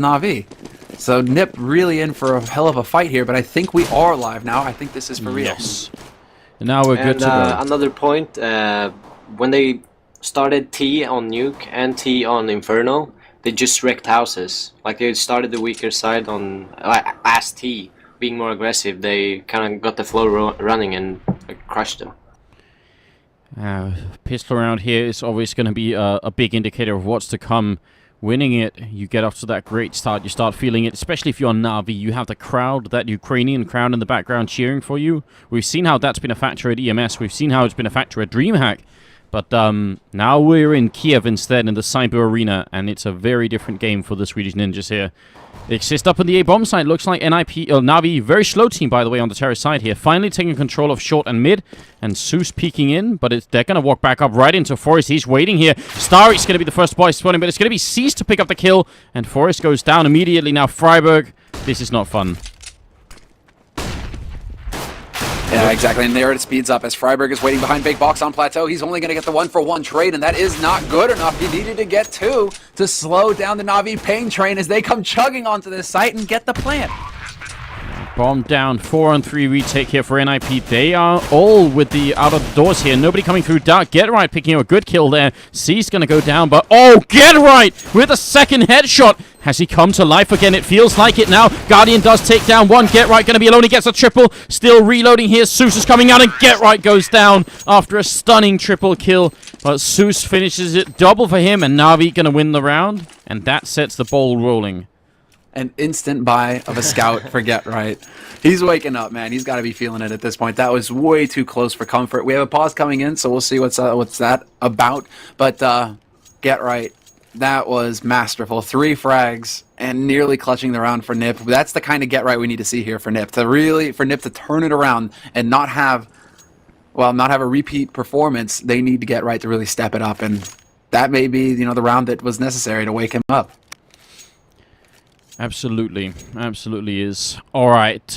Na'Vi. So NiP really in for a hell of a fight here, but I think we are live now. I think this is for real. Yes. And now we're good to go. Another point, when they started T on Nuke and T on Inferno, they just wrecked houses. Like they started the weaker side on as T, being more aggressive. They kind of got the flow running and crushed them. Pistol round here is always going to be a big indicator of what's to come. Winning it, you get off to that great start, you start feeling it, especially if you're on Na'Vi. You have the crowd, that Ukrainian crowd in the background cheering for you. We've seen how that's been a factor at EMS, we've seen how it's been a factor at DreamHack. But now we're in Kiev instead, in the Cyber Arena, and it's a very different game for the Swedish Ninjas here. Xizt up on the A-bomb side. Looks like NiP, Na'Vi, very slow team, by the way, on the terrace side here. Finally taking control of short and mid, and Zeus peeking in, but they're going to walk back up right into Forest. He's waiting here. starix going to be the first boy spawning, but it's going to be Xizt to pick up the kill, and Forest goes down immediately. Now Friberg, this is not fun. Yeah, exactly, and there it speeds up as Friberg is waiting behind Big Box on Plateau. He's only going to get the 1-for-1 trade, and that is not good enough. He needed to get 2 to slow down the Na'Vi pain train as they come chugging onto this site and get the plant. Bomb down, 4-on-3 retake here for NiP. They are all with the out of the doors here. Nobody coming through dark. Get Right picking up a good kill there. C's going to go down, but oh, Get Right with a second headshot. Has he come to life again? It feels like it now. Guardian does take down one. Get Right going to be alone. He gets a triple. Still reloading here. Zeus is coming out, and Get Right goes down after a stunning triple kill. But Zeus finishes it double for him, and Na'Vi going to win the round. And that sets the ball rolling. An instant buy of a scout for Get Right. He's waking up, man. He's got to be feeling it at this point. That was way too close for comfort. We have a pause coming in, so we'll see what's that about. But Get Right, that was masterful. 3 frags and nearly clutching the round for NiP. That's the kind of Get Right we need to see here for NiP. For NiP to turn it around and not have a repeat performance. They need to Get Right to really step it up, and that may be, the round that was necessary to wake him up. Absolutely. Absolutely is. Alright,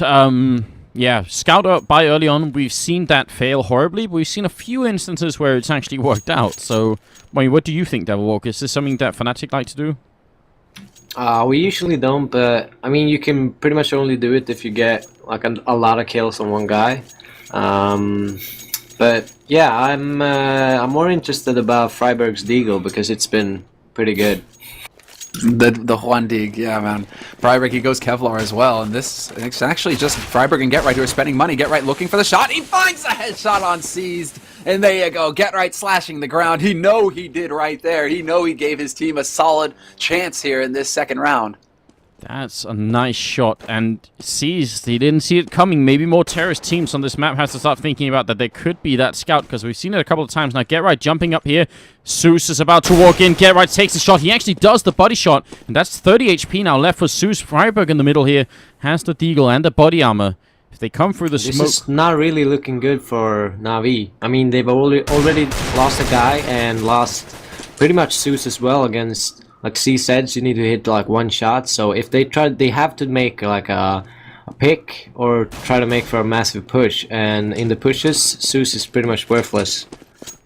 yeah, scout up by early on. We've seen that fail horribly, but we've seen a few instances where it's actually worked out. So, what do you think, Devilwalker? Is this something that Fnatic like to do? We usually don't, but I mean, you can pretty much only do it if you get like a lot of kills on one guy. But yeah, I'm more interested about Friberg's Deagle because it's been pretty good. The Juan Dig, yeah, man. Friberg, he goes Kevlar as well, and it's actually just Friberg and Get Right who are spending money. Get Right looking for the shot. He finds a headshot on Xizt, and there you go. Get Right slashing the ground. He did right there. He gave his team a solid chance here in this second round. That's a nice shot, and Xizt, he didn't see it coming. Maybe more terrorist teams on this map has to start thinking about that there could be that scout, because we've seen it a couple of times now. Get Right jumping up here. Zeus is about to walk in. Get Right takes the shot. He actually does the body shot, and that's 30 HP now left for Zeus. Friberg in the middle here has the Deagle and the body armor. If they come through the smoke... This is not really looking good for Na'Vi. I mean, they've already lost a guy and lost pretty much Zeus as well against... Like C said, you need to hit like 1 shot. So if they have to make like a pick or try to make for a massive push. And in the pushes, Zeus is pretty much worthless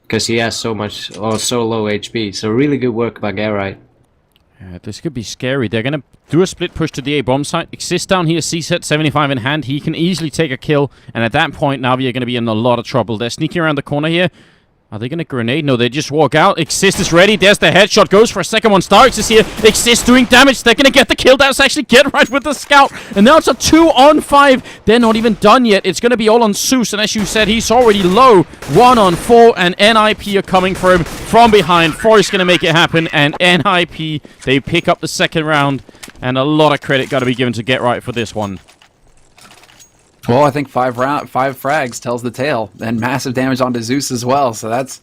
because he has so low HP. So really good work by Get Right. Yeah, this could be scary. They're gonna do a split push to the A-bomb site. Xizt down here, C-set 75 in hand. He can easily take a kill. And at that point, Na'Vi are gonna be in a lot of trouble. They're sneaking around the corner here. Are they going to grenade? No, they just walk out. Xizt is ready. There's the headshot. Goes for a second one. starix is here. Xizt doing damage. They're going to get the kill. That's actually Get Right with the scout. And now it's a 2-on-5. They're not even done yet. It's going to be all on Zeus. And as you said, he's already low. 1-on-4. And NiP are coming for him from behind. Forest going to make it happen. And NiP, they pick up the second round. And a lot of credit got to be given to Get Right for this one. Well, I think 5 frags tells the tale, and massive damage onto Zeus as well. So that's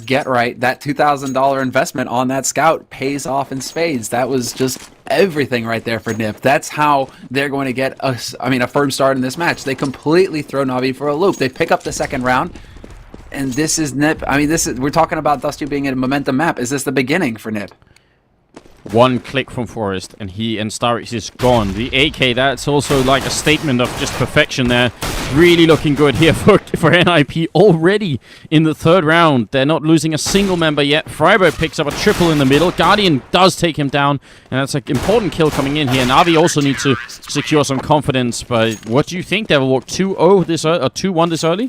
Get Right. That $2,000 investment on that scout pays off in spades. That was just everything right there for NiP. That's how they're going to get a firm start in this match. They completely throw Na'Vi for a loop. They pick up the second round, and this is NiP. I mean, we're talking about Dusty being a momentum map. Is this the beginning for NiP? 1 click from Forest, and he and starix is gone. The AK, that's also like a statement of just perfection there. Really looking good here for NiP already in the third round. They're not losing a single member yet. Friberg picks up a triple in the middle. Guardian does take him down, and that's an important kill coming in here. Na'Vi also needs to secure some confidence, but what do you think, Devilwalk? 2-0 this or 2-1 this early?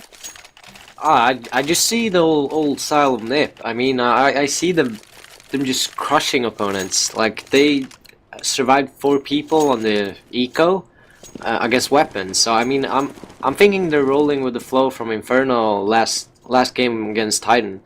I just see the old style of NiP. I mean, I see them just crushing opponents. Like, they survived 4 people on the eco against weapons. So I mean, I'm thinking they're rolling with the flow from Inferno last game against Titan.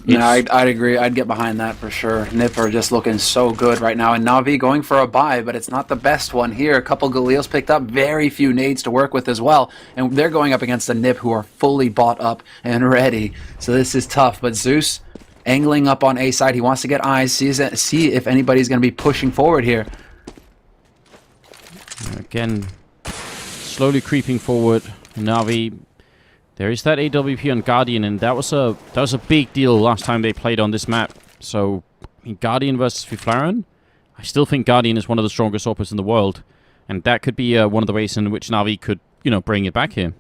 Yeah, I'd agree. I'd get behind that for sure. NiP are just looking so good right now, and Na'Vi going for a buy, but it's not the best one here. A couple Galils picked up, very few nades to work with as well, and they're going up against the NiP who are fully bought up and ready. So this is tough, but Zeus angling up on A side. He wants to get eyes, see if anybody's going to be pushing forward here. Again, slowly creeping forward. Na'Vi. There is that AWP on Guardian, and that was a big deal last time they played on this map. So, I mean, Guardian versus Fifflaren, I still think Guardian is one of the strongest operas in the world, and that could be one of the ways in which Na'Vi could, bring it back here.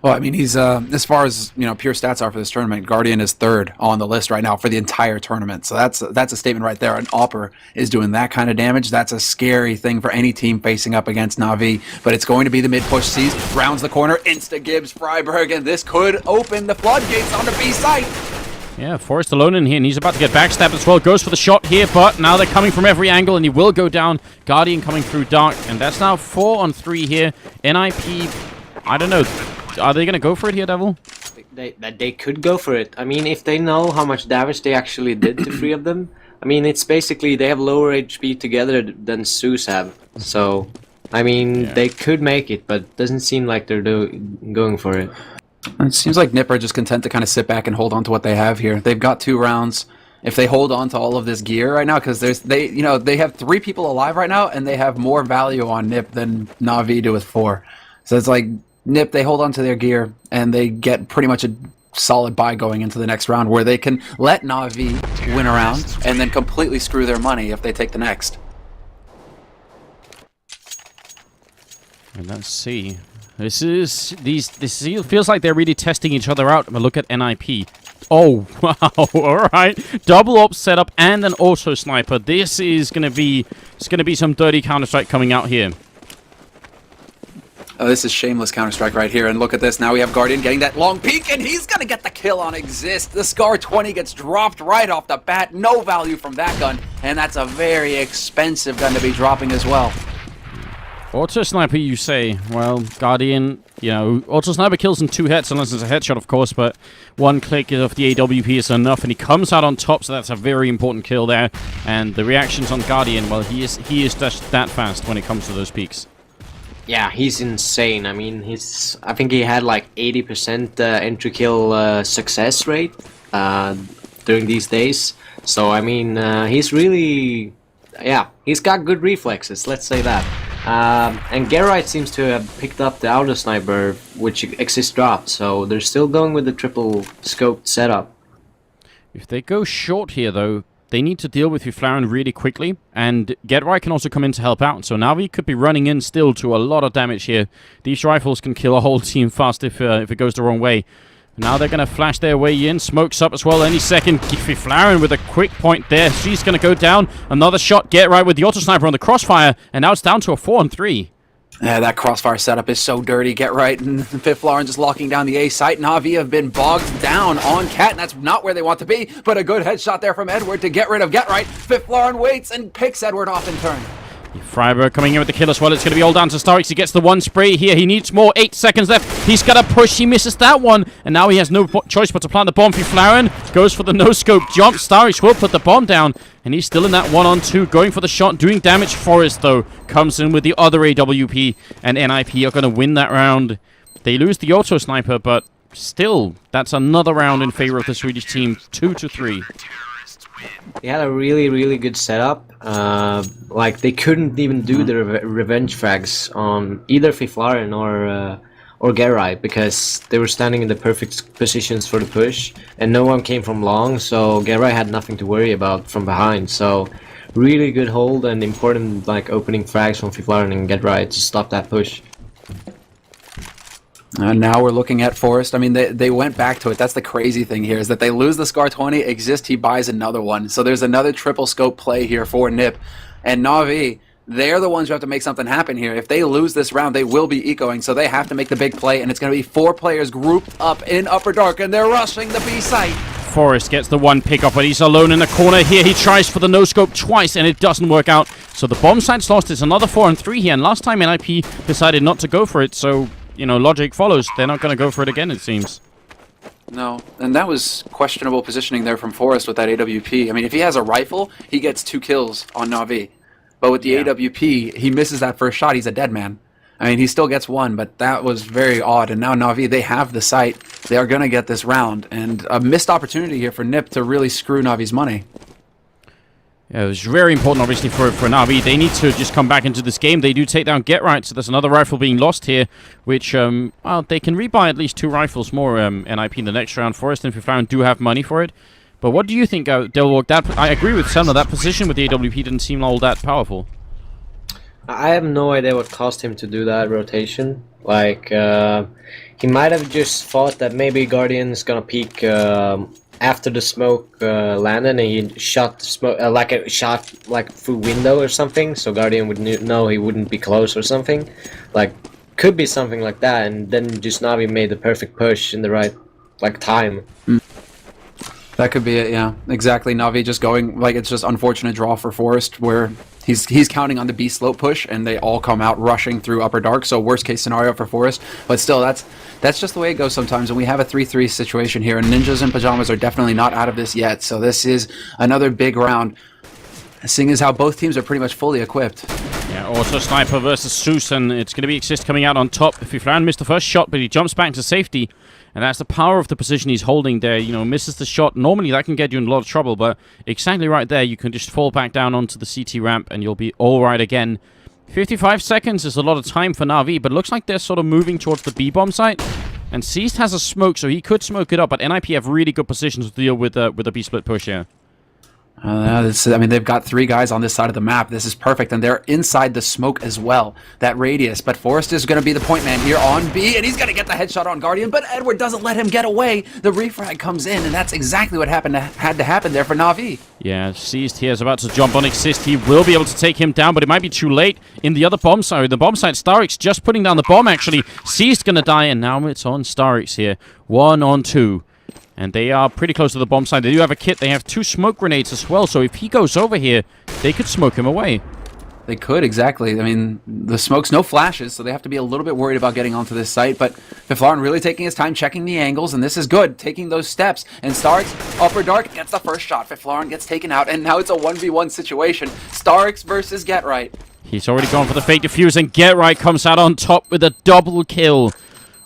Well, I mean, he's as far as pure stats are for this tournament, Guardian is 3rd on the list right now for the entire tournament. So that's a statement right there. An Opera is doing that kind of damage. That's a scary thing for any team facing up against Na'Vi. But it's going to be the mid push. Sees, rounds the corner, insta gives Friberg, and this could open the floodgates on the B site. Yeah, Forrest alone in here, and he's about to get backstabbed as well. Goes for the shot here, but now they're coming from every angle, and he will go down. Guardian coming through dark, and that's now 4 on 3 here. NiP, I don't know. Are they going to go for it here, Devil? They could go for it. I mean, if they know how much damage they actually did to 3 of them, I mean, it's basically they have lower HP together than Zeus have. So, I mean, they could make it, but it doesn't seem like they're going for it. It seems like NiP are just content to kind of sit back and hold on to what they have here. They've got 2 rounds. If they hold on to all of this gear right now, because they have 3 people alive right now, and they have more value on NiP than Na'Vi do with 4. So it's like NiP, they hold on to their gear, and they get pretty much a solid buy going into the next round, where they can let Na'Vi win a round, and then completely screw their money if they take the next. And let's see. This feels like they're really testing each other out. But look at NiP. Oh wow! All right, double op setup and an auto sniper. This is gonna be some dirty Counter-Strike coming out here. Oh, this is shameless Counter-Strike right here, and look at this. Now we have Guardian getting that long peek, and he's gonna get the kill on Xizt. The Scar 20 gets dropped right off the bat. No value from that gun, and that's a very expensive gun to be dropping as well. Auto sniper, you say? Well, Guardian, auto sniper kills in 2 hits, unless it's a headshot, of course, but 1 click of the AWP is enough, and he comes out on top, so that's a very important kill there. And the reactions on Guardian, well, he is just that fast when it comes to those peaks. Yeah, he's insane. I mean, I think he had like 80% entry kill success rate during these days. So I mean, he's really, he's got good reflexes. Let's say that. And Gerite seems to have picked up the auto sniper, which Xizt dropped. So they're still going with the triple scoped setup. If they go short here, though, they need to deal with Fifflaren really quickly, and Gerite can also come in to help out. So Na'Vi could be running in still to a lot of damage here. These rifles can kill a whole team fast if it goes the wrong way. Now they're going to flash their way in. Smokes up as well any second. Fifflaren with a quick point there. She's going to go down. Another shot. Gerite with the auto sniper on the crossfire, and now it's down to a 4 on 3. Yeah, that crossfire setup is so dirty. Gerite and Fifflaren just locking down the A site. Na'Vi have been bogged down on Cat, and that's not where they want to be. But a good headshot there from Edward to get rid of Gerite. Fifflaren waits and picks Edward off in turn. Friberg coming in with the kill as well. It's going to be all down to starix. He gets the 1 spray here. He needs more. 8 seconds left. He's got to push. He misses that one. And now he has no choice but to plant the bomb. Fifflaren goes for the no-scope jump. starix will put the bomb down. And he's still in that 1-on-2. Going for the shot. Doing damage. Forrest, though, comes in with the other AWP. And NiP are going to win that round. They lose the auto sniper, but still, that's another round in favor of the Swedish team. 2-3. They had a really, really good setup. Like, they couldn't even do the revenge frags on either Fifflaren or Gerite, because they were standing in the perfect positions for the push, and no one came from long, so Gerite had nothing to worry about from behind. So really good hold and important opening frags from Fifflaren and Gerite to stop that push. Now we're looking at Forest. I mean, they went back to it. That's the crazy thing here, is that they lose the Scar 20, Xizt, he buys another one. So there's another triple scope play here for NiP. And Na'Vi, they're the ones who have to make something happen here. If they lose this round, they will be ecoing, so they have to make the big play, and it's going to be 4 players grouped up in Upper Dark, and they're rushing the B site. Forest gets the one pickup, but he's alone in the corner here. He tries for the no-scope twice, and it doesn't work out. So the bomb site's lost. It's another 4-on-3 here, and last time NiP decided not to go for it, so, you know, logic follows. They're not going to go for it again, it seems. No, and that was questionable positioning there from Forest with that AWP. I mean, if he has a rifle, he gets 2 kills on Na'Vi. But with the AWP, he misses that first shot, he's a dead man. I mean, he still gets 1, but that was very odd. And now Na'Vi, they have the site. They are going to get this round. And a missed opportunity here for NiP to really screw Na'Vi's money. Yeah, it was very important, obviously, for Na'Vi. They need to just come back into this game. They do take down Get Right, so there's another rifle being lost here, which, well, they can rebuy at least 2 rifles more, NiP in the next round. Forest and Fifflaren do have money for it. But what do you think, Delwalk? I agree with Selma. That position with the AWP didn't seem all that powerful. I have no idea what caused him to do that rotation. Like, he might have just thought that maybe Guardian's gonna peek after the smoke landed, and he shot the smoke like through window or something. So Guardian would know he wouldn't be close or something. Like, could be something like that, and then just Na'Vi made the perfect push in the right time. That could be it, yeah. Exactly. Na'Vi just going, like, it's just unfortunate draw for Forest where he's counting on the B slope push and they all come out rushing through Upper Dark, so worst case scenario for Forest. But still, that's just the way it goes sometimes, and we have a 3-3 situation here, and Ninjas in Pajamas are definitely not out of this yet, so this is another big round, seeing as how both teams are pretty much fully equipped. Yeah, also Sniper versus Zeus, and it's going to be Xizt coming out on top. Fifflaren missed the first shot, but he jumps back to safety. And that's the power of the position he's holding there. You know, misses the shot. Normally that can get you in a lot of trouble, but exactly right there, you can just fall back down onto the CT ramp and you'll be all right again. 55 seconds is a lot of time for Na'Vi, but it looks like they're sort of moving towards the B bomb site. And Xizt has a smoke, so he could smoke it up, but NiP have really good positions to deal with a B-split push here. I mean, they've got 3 guys on this side of the map. This is perfect, and they're inside the smoke as well, that radius. But Forrest is going to be the point man here on B, and he's going to get the headshot on Guardian, but Edward doesn't let him get away. The refrag comes in, and that's exactly what had to happen there for Na'Vi. Yeah, Xizt here is about to jump on Xizt. He will be able to take him down, but it might be too late. In the other bomb side, the bomb side, starix just putting down the bomb, actually. Xizt going to die, and now it's on starix here. 1-on-2. And they are pretty close to the bomb side. They do have a kit. They have 2 smoke grenades as well. So if he goes over here, they could smoke him away. They could, exactly. I mean, the smoke's no flashes, so they have to be a little bit worried about getting onto this site. But Fifflaren really taking his time, checking the angles, and this is good, taking those steps. And starix, Upper Dark, gets the first shot. Fifflaren gets taken out, and now it's a 1v1 situation. starix versus Get Right. He's already gone for the fake defuse, and Get Right comes out on top with a double kill.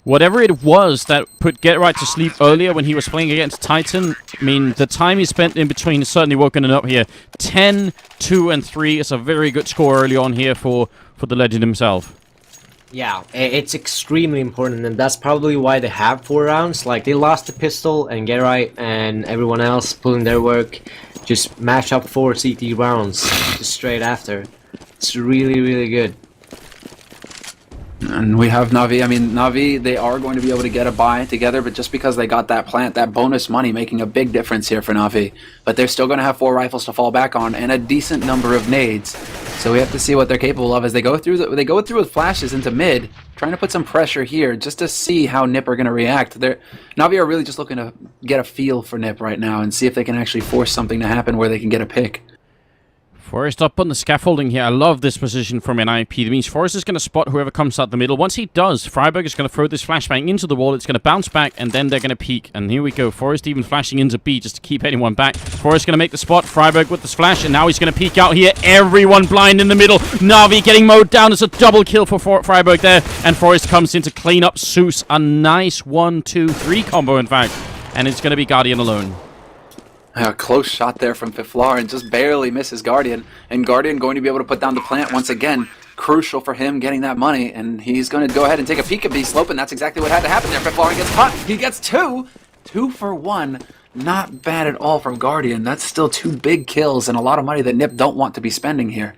Whatever it was that put Get Right to sleep earlier when he was playing against Titan, I mean, the time he spent in between is certainly woken it up here. 10, 2, and 3 is a very good score early on here for the legend himself. Yeah, it's extremely important, and that's probably why they have 4 rounds. Like, they lost the pistol, and Get Right and everyone else pulling their work just mash up 4 CT rounds just straight after. It's really, really good. And we have Na'Vi. I mean, Na'Vi, they are going to be able to get a buy together, but just because they got that plant, that bonus money making a big difference here for Na'Vi. But they're still going to have 4 rifles to fall back on and a decent number of nades. So we have to see what they're capable of as they go through with flashes into mid, trying to put some pressure here just to see how NiP are going to react. Na'Vi are really just looking to get a feel for NiP right now and see if they can actually force something to happen where they can get a pick. Forrest up on the scaffolding here. I love this position from NiP. That means Forrest is going to spot whoever comes out the middle. Once he does, Friberg is going to throw this flashbang into the wall. It's going to bounce back, and then they're going to peek. And here we go. Forrest even flashing into B just to keep anyone back. Forrest going to make the spot. Friberg with this flash, and now he's going to peek out here. Everyone blind in the middle. Na'Vi getting mowed down. It's a double kill for Friberg there. And Forrest comes in to clean up Zeus. A nice 1-2-3 combo, in fact. And it's going to be Guardian alone. A close shot there from Fifflaren, just barely misses Guardian, and Guardian going to be able to put down the plant once again. Crucial for him getting that money, and he's going to go ahead and take a peek at B slope, and that's exactly what had to happen there. Fifflaren gets caught. He gets 2 for 1. Not bad at all from Guardian. That's still 2 big kills and a lot of money that NiP don't want to be spending here.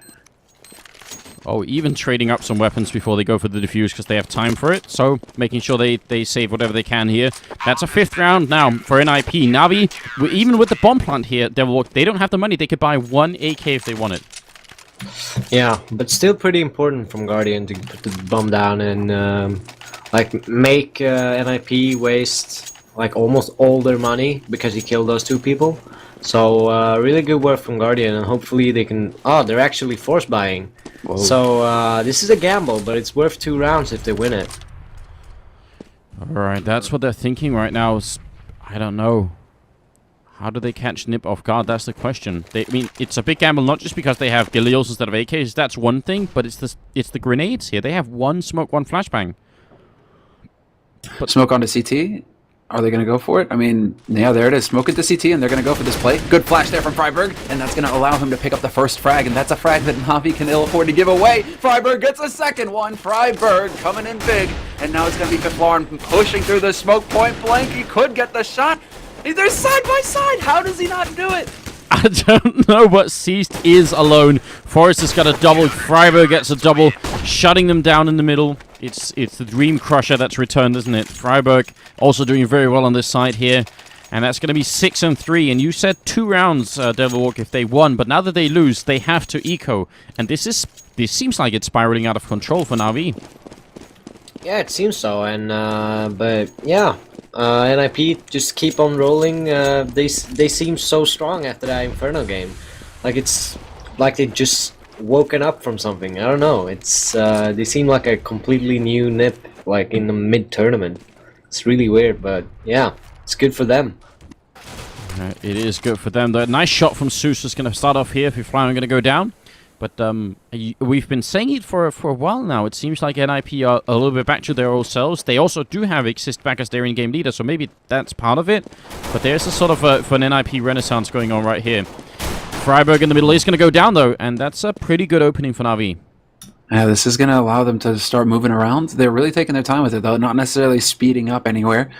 Oh, even trading up some weapons before they go for the defuse because they have time for it. So, making sure they save whatever they can here. That's a 5th round now for NiP. Na'Vi, even with the bomb plant here, they don't have the money. They could buy 1 AK if they want it. Yeah, but still pretty important from Guardian to put the bomb down and like make NiP waste like almost all their money because he killed those 2 people. So really good work from Guardian, and hopefully they can... Oh, they're actually force buying. Whoa. So this is a gamble, but it's worth 2 rounds if they win it. Alright, that's what they're thinking right now. I don't know. How do they catch NiP off guard? That's the question. I mean, it's a big gamble, not just because they have Gilios instead of AKs. That's one thing, but it's the grenades here. They have 1 smoke, 1 flashbang. But smoke onto CT? Are they going to go for it? I mean, yeah, there it is. Smoke into CT, and they're going to go for this play. Good flash there from Friberg, and that's going to allow him to pick up the first frag, and that's a frag that Na'Vi can ill afford to give away. Friberg gets a second one. Friberg coming in big, and now it's going to be Fifflaren pushing through the smoke point blank. He could get the shot. They're side by side. How does he not do it? I don't know, but Xizt is alone. Forrest has got a double. Friberg gets a double, shutting them down in the middle. It's the Dream Crusher that's returned, isn't it? Friberg also doing very well on this side here. And that's going to be 6 and 3. And you said 2 rounds, Devilwalk, if they won. But now that they lose, they have to eco. And this seems like it's spiraling out of control for Na'Vi. Yeah, it seems so. And but yeah, NiP just keep on rolling. They seem so strong after that Inferno game. Like it's like they just woken up from something. I don't know. It's they seem like a completely new NiP, like in the mid tournament. It's really weird, but yeah, it's good for them. It is good for them. The nice shot from Zeus is going to start off here. Fifflaren going to go down. But we've been saying it for a while now. It seems like NiP are a little bit back to their old selves. They also do have Xizt back as their in-game leader, so maybe that's part of it. But there's a sort of an NiP renaissance going on right here. Friberg in the middle is going to go down, though, and that's a pretty good opening for Na'Vi. Yeah, this is going to allow them to start moving around. They're really taking their time with it, though, not necessarily speeding up anywhere.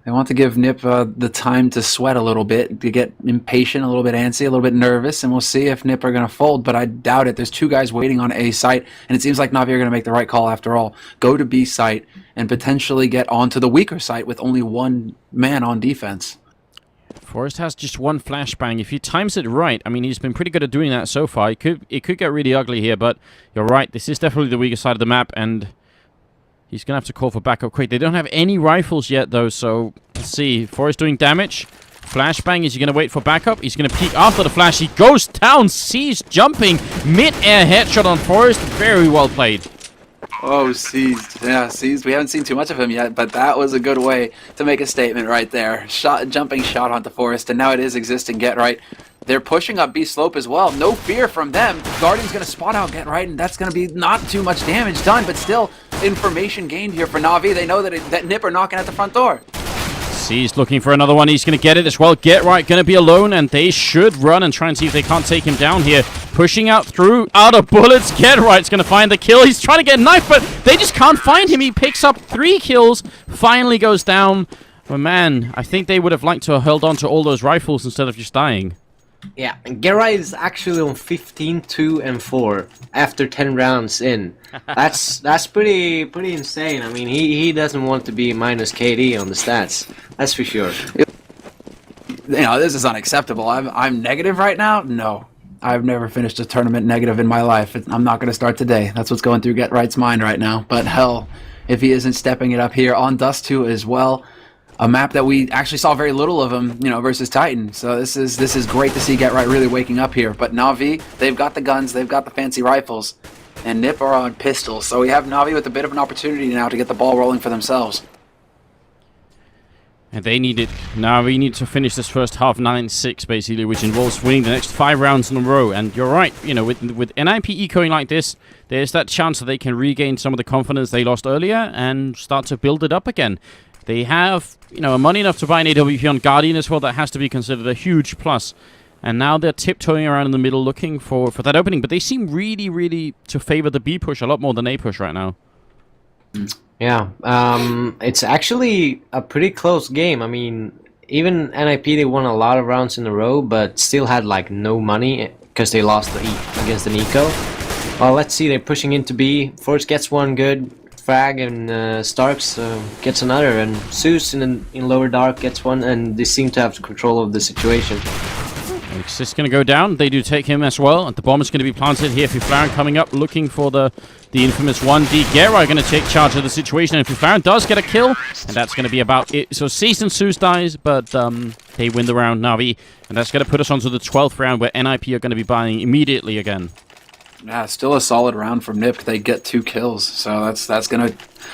They want to give NiP the time to sweat a little bit, to get impatient, a little bit antsy, a little bit nervous, and we'll see if NiP are going to fold, but I doubt it. There's 2 guys waiting on A site, and it seems like Na'Vi are going to make the right call after all. Go to B site and potentially get onto the weaker site with only 1 man on defense. Forrest has just 1 flashbang. If he times it right, I mean, he's been pretty good at doing that so far. It could get really ugly here, but you're right. This is definitely the weaker side of the map, and he's going to have to call for backup quick. They don't have any rifles yet, though, so let's see. Forrest doing damage. Flashbang. Is he going to wait for backup? He's going to peek after the flash. He goes down. Xizt jumping. Mid-air headshot on Forrest. Very well played. Oh, Xizt. Yeah, Xizt. We haven't seen too much of him yet, but that was a good way to make a statement right there. Jumping shot onto Forrest, and now it is Xizt and Get Right. They're pushing up B slope as well. No fear from them. Guardian's going to spot out Get Right, and that's going to be not too much damage done, but still information gained here for Na'Vi. They know that NiP are knocking at the front door. Xizt looking for another one. He's going to get it as well. Get Right going to be alone, and they should run and try and see if they can't take him down here. Pushing out through, out of bullets. Get Right's going to find the kill. He's trying to get a knife, but they just can't find him. He picks up 3 kills, finally goes down. But man, I think they would have liked to have held on to all those rifles instead of just dying. Yeah, and Gerai is actually on 15, 2, and 4 after 10 rounds in. That's pretty insane. I mean, he doesn't want to be minus KD on the stats. That's for sure. You know, this is unacceptable. I'm negative right now? No. I've never finished a tournament negative in my life. I'm not going to start today. That's what's going through Get Right's mind right now. But hell, if he isn't stepping it up here on Dust 2 as well. A map that we actually saw very little of him, you know, versus Titan. So this is great to see Get Right really waking up here. But Na'Vi, they've got the guns, they've got the fancy rifles, and NiP are on pistols. So we have Na'Vi with a bit of an opportunity now to get the ball rolling for themselves. And they need it. Na'Vi need to finish this first half 9-6, basically, which involves winning the next 5 rounds in a row. And you're right, you know, with NiP ecoing like this, there's that chance that they can regain some of the confidence they lost earlier and start to build it up again. They have, you know, money enough to buy an AWP on Guardian as well. That has to be considered a huge plus. And now they're tiptoeing around in the middle looking for that opening. But they seem really, really to favor the B push a lot more than A push right now. Yeah, it's actually a pretty close game. I mean, even NiP, they won a lot of rounds in a row, but still had, like, no money because they lost against an eco. Well, let's see. They're pushing into B. Force gets one good frag, and starix gets another, and Zeus in lower dark gets one, and they seem to have control of the situation. Xizt going to go down. They do take him as well. And the bomb is going to be planted here. Fifflaren coming up, looking for the infamous 1D. Guerra going to take charge of the situation. And Fifflaren does get a kill. And that's going to be about it. So Xizt and Zeus dies, but they win the round, Na'Vi. And that's going to put us onto the 12th round, where NiP are going to be buying immediately again. Yeah, still a solid round from NiP. They get 2 kills, so that's gonna.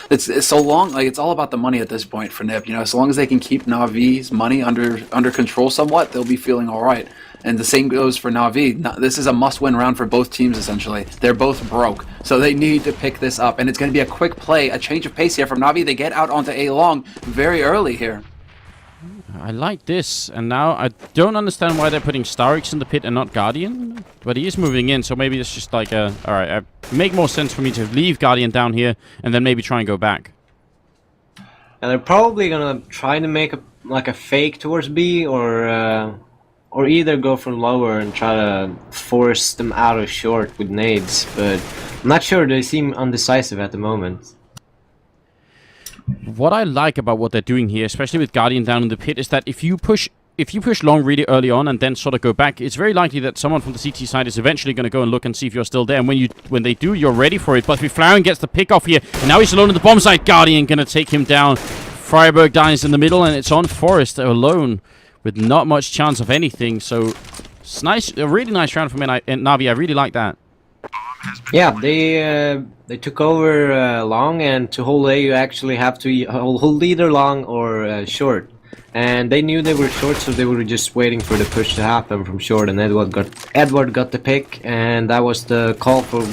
It's so long. Like, it's all about the money at this point for NiP. You know, so long as they can keep Na'Vi's money under control somewhat, they'll be feeling all right. And the same goes for Na'Vi. This is a must-win round for both teams, essentially. They're both broke, so they need to pick this up. And it's going to be a quick play, a change of pace here from Na'Vi. They get out onto A long very early here. I like this, and now I don't understand why they're putting starix in the pit and not Guardian, but he is moving in, so maybe it's just like a... Alright, make more sense for me to leave Guardian down here, and then maybe try and go back. And they're probably gonna try to make a fake towards B, or either go from lower and try to force them out of short with nades, but I'm not sure. They seem undecisive at the moment. What I like about what they're doing here, especially with Guardian down in the pit, is that if you push long really early on and then sort of go back, it's very likely that someone from the CT side is eventually going to go and look and see if you're still there. And when they do, you're ready for it. But Fifflaren gets the pick off here, and now he's alone in the bomb site. Guardian going to take him down. Friberg dies in the middle, and it's on Forest alone with not much chance of anything. So it's nice, a really nice round from Na'Vi. I really like that. Yeah, they took over long, and to hold A you actually have to hold either long or short. And they knew they were short, so they were just waiting for the push to happen from short, and Edward got the pick, and that was the call for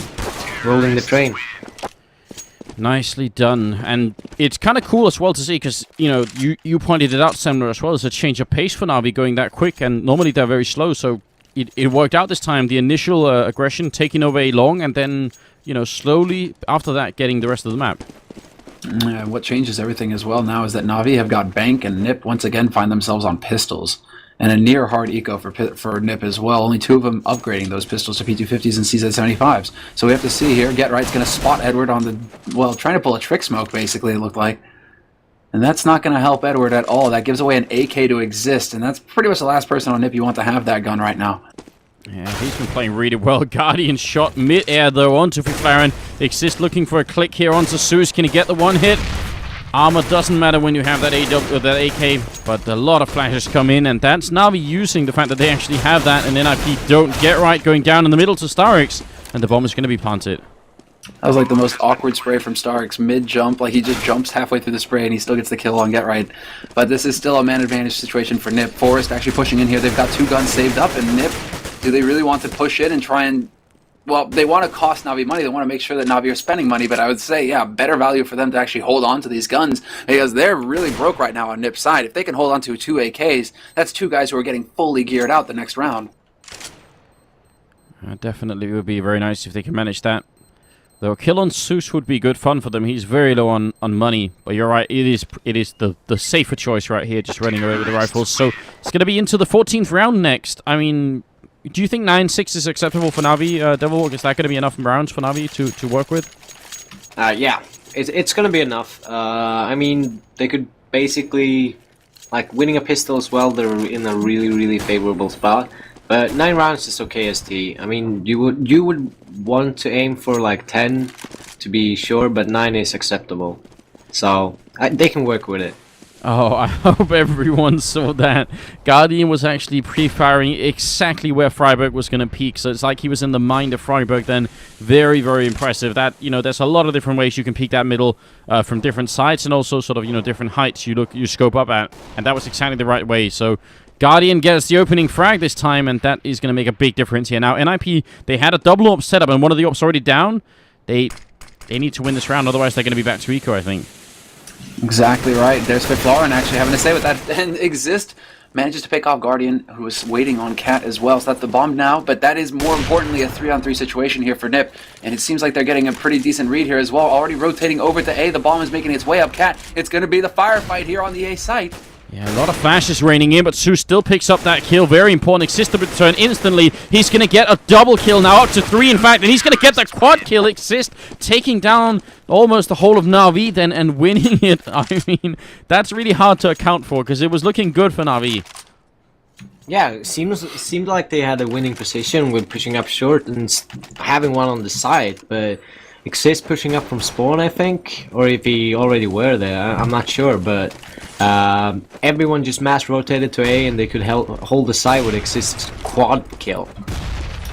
rolling the train. Nicely done. And it's kind of cool as well to see, because, you know, you pointed it out, Semler, as well. As a change of pace for Na'Vi going that quick, and normally they're very slow, so it worked out this time. The initial aggression taking over A long, and then, you know, slowly after that getting the rest of the map. What changes everything as well now is that Na'Vi have got Bank, and NiP once again find themselves on pistols. And a near hard eco for NiP as well. Only 2 of them upgrading those pistols to P250s and CZ75s. So we have to see here. Get Right's going to spot Edward on the... Well, trying to pull a trick smoke, basically, it looked like. And that's not going to help Edward at all. That gives away an AK to Xizt. And that's pretty much the last person on NiP you want to have that gun right now. Yeah, he's been playing really well. Guardian shot mid-air, though, onto Fifflaren. Xizt looking for a click here onto Zeus. Can he get the one hit? Armor doesn't matter when you have that AK, but a lot of flashes come in, and that's Na'Vi using the fact that they actually have that, and NiP don't get right, going down in the middle to starix, and the bomb is going to be planted. That was like the most awkward spray from starix, mid-jump, like he just jumps halfway through the spray and he still gets the kill on Get Right. But this is still a man advantage situation for NiP. Forest actually pushing in here. They've got 2 guns saved up, and NiP, do they really want to push in and try and... Well, they want to cost Na'Vi money. They want to make sure that Na'Vi are spending money, but I would say, yeah, better value for them to actually hold on to these guns, because they're really broke right now on NiP's side. If they can hold on to 2 AKs, that's 2 guys who are getting fully geared out the next round. Definitely would be very nice if they can manage that. Though a kill on Zeus would be good fun for them. He's very low on money, but you're right, it is the safer choice right here, just running away with the rifles. So it's going to be into the 14th round next. I mean... Do you think 9-6 is acceptable for Na'Vi, Devil? Is that going to be enough rounds for Na'Vi to work with? Yeah, it's going to be enough. I mean, they could basically, like, winning a pistol as well, they're in a really, really favorable spot. But 9 rounds is okay, ST. I mean, you would want to aim for, like, 10 to be sure, but 9 is acceptable. So, they can work with it. Oh, I hope everyone saw that. Guardian was actually pre-firing exactly where Friberg was going to peak, so it's like he was in the mind of Friberg then. Very, very impressive. That, you know, there's a lot of different ways you can peek that middle from different sides, and also sort of, you know, different heights you scope up at, and that was exactly the right way. So Guardian gets the opening frag this time, and that is going to make a big difference here. Now, NiP, they had a double op setup, and one of the ops already down. They need to win this round, otherwise they're going to be back to eco, I think. Exactly right. There's Fifflaren actually having to say with that. And Xizt manages to pick off Guardian, who was waiting on Cat as well. So that's the bomb now. But that is more importantly a 3-on-3 situation here for NiP. And it seems like they're getting a pretty decent read here as well. Already rotating over to A. The bomb is making its way up Cat. It's going to be the firefight here on the A site. Yeah, a lot of flashes raining in, but Zeus still picks up that kill. Very important. Xizt to return instantly. He's going to get a double kill now, up to 3 in fact, and he's going to get the quad kill. Xizt taking down almost the whole of Na'Vi then and winning it. I mean, that's really hard to account for because it was looking good for Na'Vi. Yeah, it seemed like they had a winning position with pushing up short and having one on the side, but Xizt pushing up from spawn, I think, or if he already were there, I'm not sure, but everyone just mass rotated to A and they could hold the side with Xizt's quad kill.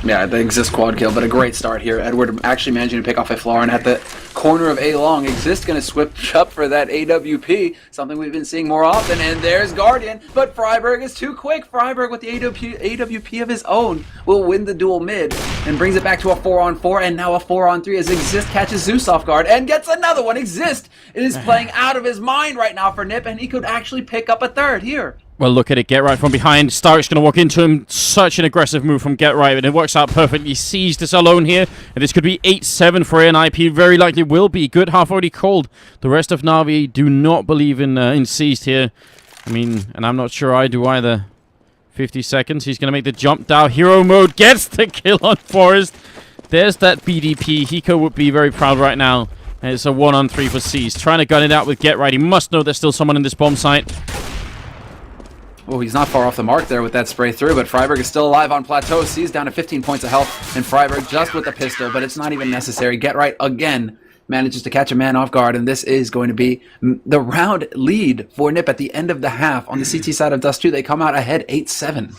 Yeah, the Xizt quad kill, but a great start here. Edward actually managing to pick off Fifflaren at the corner of A long. Xizt going to switch up for that AWP, something we've been seeing more often, and there's Guardian, but Friberg is too quick. Friberg with the AWP of his own will win the duel mid and brings it back to a 4-on-4 and now a 4-on-3 as Xizt catches Zeus off guard and gets another one. Xizt is playing out of his mind right now for NiP, and he could actually pick up a third here. Well, look at it. Get right from behind. starix going to walk into him. Such an aggressive move from Get Right, and it works out perfectly. Xizt is alone here, and this could be 8-7 for NiP. Very likely will be. Good half already called. The rest of Na'Vi do not believe in Xizt here. I mean, and I'm not sure I do either. 50 seconds. He's going to make the jump down. Hero mode gets the kill on Forest. There's that BDP. Hiko would be very proud right now. And it's a 1-on-3 for Xizt. Trying to gun it out with Get Right. He must know there's still someone in this bomb site. Oh, he's not far off the mark there with that spray through, but Friberg is still alive on plateau. Sees down to 15 points of health, and Friberg just with the pistol, but it's not even necessary. Get Right again manages to catch a man off guard, and this is going to be the round lead for NiP at the end of the half. On the CT side of Dust 2, they come out ahead 8-7.